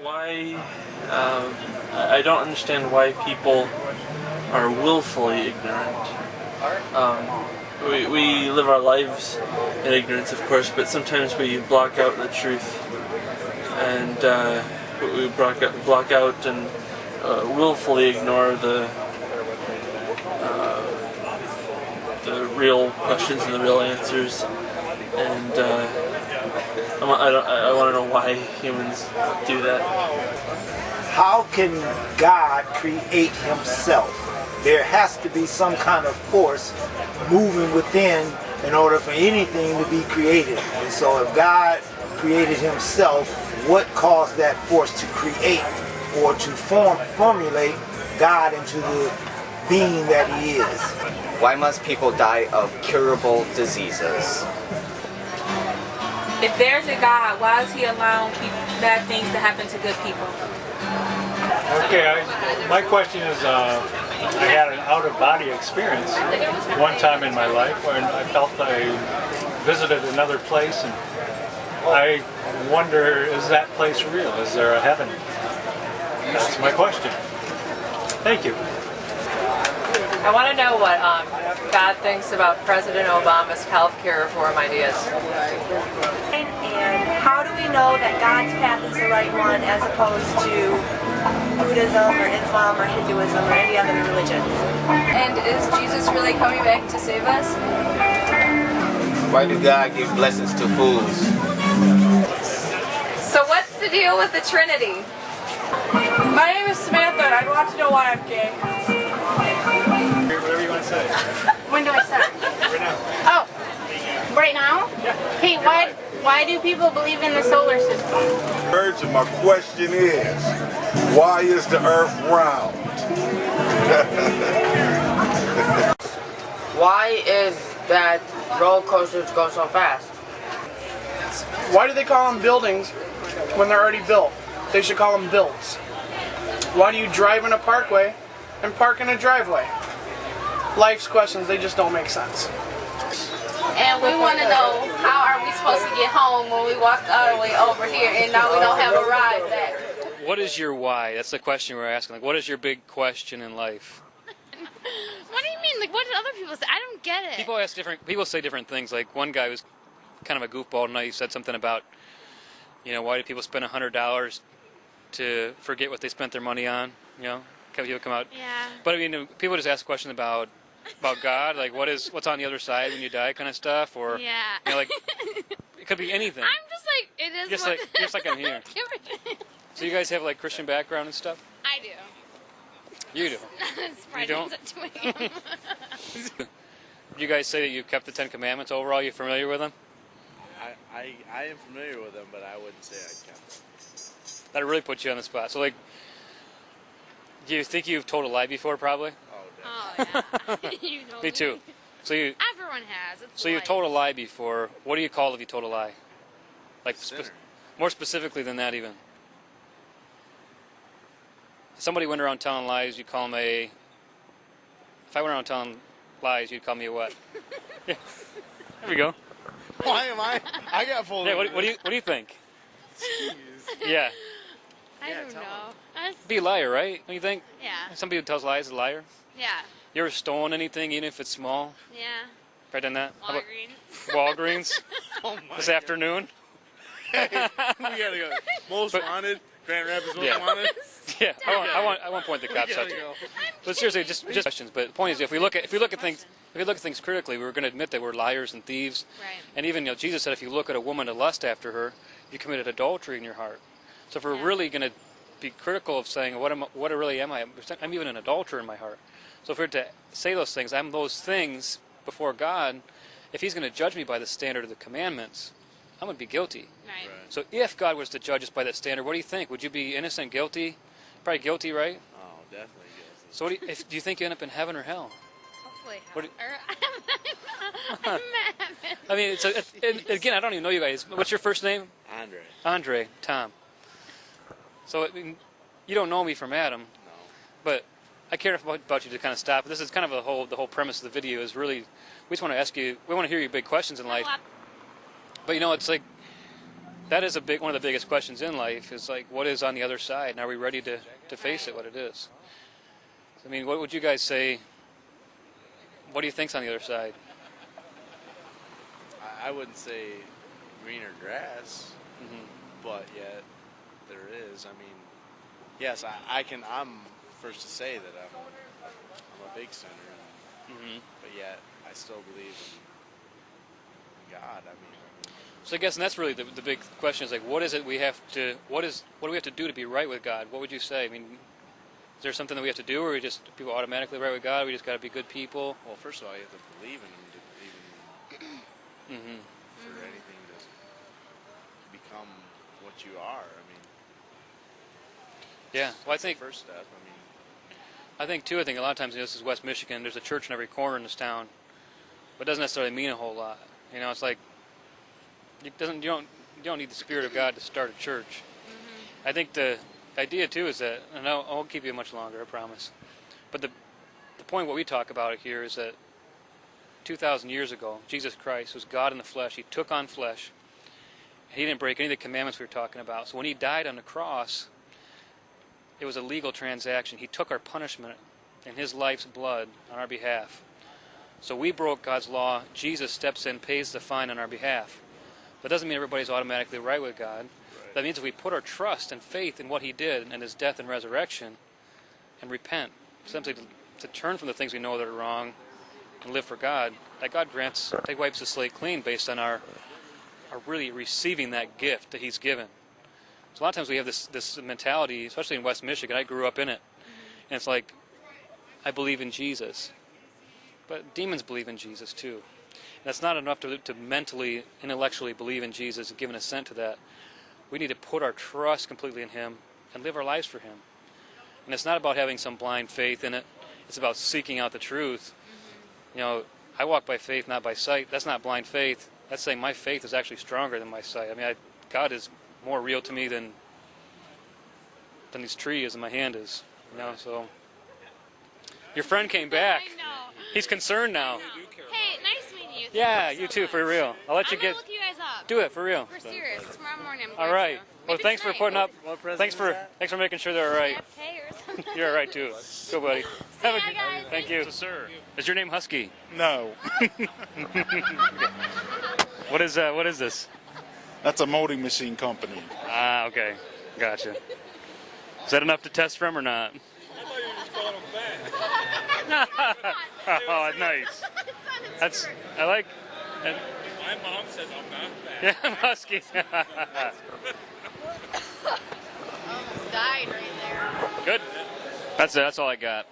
Why, I don't understand why people are willfully ignorant. We live our lives in ignorance, of course, but sometimes we block out the truth, and we block out and willfully ignore the real questions and the real answers. And I want to know why humans do that. How can God create himself? There has to be some kind of force moving within in order for anything to be created. And so if God created himself, what caused that force to create or to formulate God into the being that he is? Why must people die of curable diseases? If there's a God, why is he allowing bad things to happen to good people? Okay, my question is, I had an out-of-body experience one time in my life when I felt I visited another place, and I wonder, is that place real? Is there a heaven? That's my question. Thank you. I want to know what God thinks about President Obama's health care reform ideas. And how do we know that God's path is the right one as opposed to Buddhism or Islam or Hinduism or any other religions? And is Jesus really coming back to save us? Why do God give blessings to fools? So what's the deal with the Trinity? My name is Samantha and I want to know why I'm gay. Whatever you want to say. When do I start? Right now. Oh, right now? Yeah. Hey, why do people believe in the solar system? And my question is, why is the earth round? Why is that roller coasters go so fast? Why do they call them buildings when they're already built? They should call them builds. Why do you drive in a parkway and park in a driveway? Life's questions, they just don't make sense. And we want to know, how are we supposed to get home when we walked all the way over here and now we don't have a ride back? What is your why? That's the question we're asking. Like, what is your big question in life? What do you mean? Like, what did other people say? I don't get it. People say different things. Like, one guy was kind of a goofball tonight. He said something about, why do people spend $100 to forget what they spent their money on? People come out. Yeah. But I mean, people just ask questions about God, like what's on the other side when you die, kind of stuff, or like it could be anything. I'm just like, it is. Just like I'm here. So you guys have like Christian background and stuff? I do. You do. You don't? You guys say that you kept the 10 Commandments overall. Are you familiar with them? I am familiar with them, but I wouldn't say I kept them. That really puts you on the spot. So like, do you think you've told a lie before? Probably. Oh yeah. You know me too. So everyone has. It's you've told a lie before. What do you call if you told a lie? Like more specifically than that, even. If somebody went around telling lies, you call them a. If I went around telling lies, you'd call me a what? Yeah. There we go. Why am I? I got full. Yeah. What do you think? Jeez. Yeah. I don't know. Be a liar, right? Don't you think? Yeah. Somebody who tells lies is a liar. Yeah. You ever stolen anything, even if it's small? Yeah. Right done that? Walgreens. Walgreens? Oh my this afternoon? Hey, we gotta go. Most wanted. Grand Rapids most wanted. Yeah. I won't point the cops out. But seriously, just questions. But the point is, if we look at things critically, we're going to admit that we're liars and thieves. Right. And even Jesus said, if you look at a woman to lust after her, you committed adultery in your heart. So if we're really going to be critical of saying, what really am I? I'm even an adulterer in my heart. So if we're to say those things, I'm those things before God. If he's going to judge me by the standard of the commandments, I'm going to be guilty. Right. So if God was to judge us by that standard, what do you think? Would you be innocent, guilty? Probably guilty, right? Oh, definitely guilty. So do you think you end up in heaven or hell? Hopefully hell. I mean, again, I don't even know you guys. What's your first name? Andre. Andre, Tom. So you don't know me from Adam. No. But I care enough about you to kind of stop. This is kind of the whole premise of the video is really, we just want to ask you, we want to hear your big questions in life. But it's like, that is one of the biggest questions in life, is like, what is on the other side, and are we ready to face it, what it is? I mean, what would you guys say? What do you think's on the other side? I wouldn't say greener grass, but yet there is. I mean, yes, I'm first to say that I'm a big sinner, but yet I still believe in God. I mean, so I guess, and that's really the big question, is like, what is it we have to, what do we have to do to be right with God? What would you say? I mean, is there something that we have to do, or people automatically right with God? We just got to be good people? Well, first of all, you have to believe in Him to believe in for anything to become what you are. I mean, yeah. Well, I think the first step. I think a lot of times, this is West Michigan. There's a church in every corner in this town, but it doesn't necessarily mean a whole lot. You know, it's like you don't need the Spirit of God to start a church. I think the idea too is that, and I won't keep you much longer, I promise. But the point what we talk about here is that 2,000 years ago, Jesus Christ was God in the flesh. He took on flesh. He didn't break any of the commandments we were talking about. So when He died on the cross, it was a legal transaction. He took our punishment in His life's blood on our behalf. So we broke God's law. Jesus steps in, pays the fine on our behalf. That doesn't mean everybody's automatically right with God. Right. That means if we put our trust and faith in what He did and His death and resurrection, and repent, simply to turn from the things we know that are wrong and live for God, that God grants, He wipes the slate clean based on our really receiving that gift that He's given. So a lot of times we have this mentality, especially in West Michigan. I grew up in it. And it's like, I believe in Jesus. But demons believe in Jesus too. And that's not enough to mentally, intellectually believe in Jesus and give an assent to that. We need to put our trust completely in Him and live our lives for Him. And it's not about having some blind faith in it. It's about seeking out the truth. You know, I walk by faith, not by sight. That's not blind faith. That's saying my faith is actually stronger than my sight. I mean, God is more real to me than this tree is in my hand is. You know, so your friend came back. I know. He's concerned now. Hey, nice meeting you. Yeah, Thank you so too, for real. I'll let you I'm gonna get. look you guys up. Do it for real. For serious. Tomorrow morning. I'm All going right. to. Well, Maybe thanks for tonight. putting up. Thanks for making sure they're all right. Pay or something. You're all right too. Go, buddy. Have a ya, guys. Thank you, sir. Is your name Husky? No. What is this? That's a molding machine company. Ah, okay. Gotcha. Is that enough to test from or not? I thought you were just calling him fat. Oh, nice. That's, I like. My mom says I'm not fat. Yeah, I'm Husky. Almost died right there. Good. That's it. That's all I got.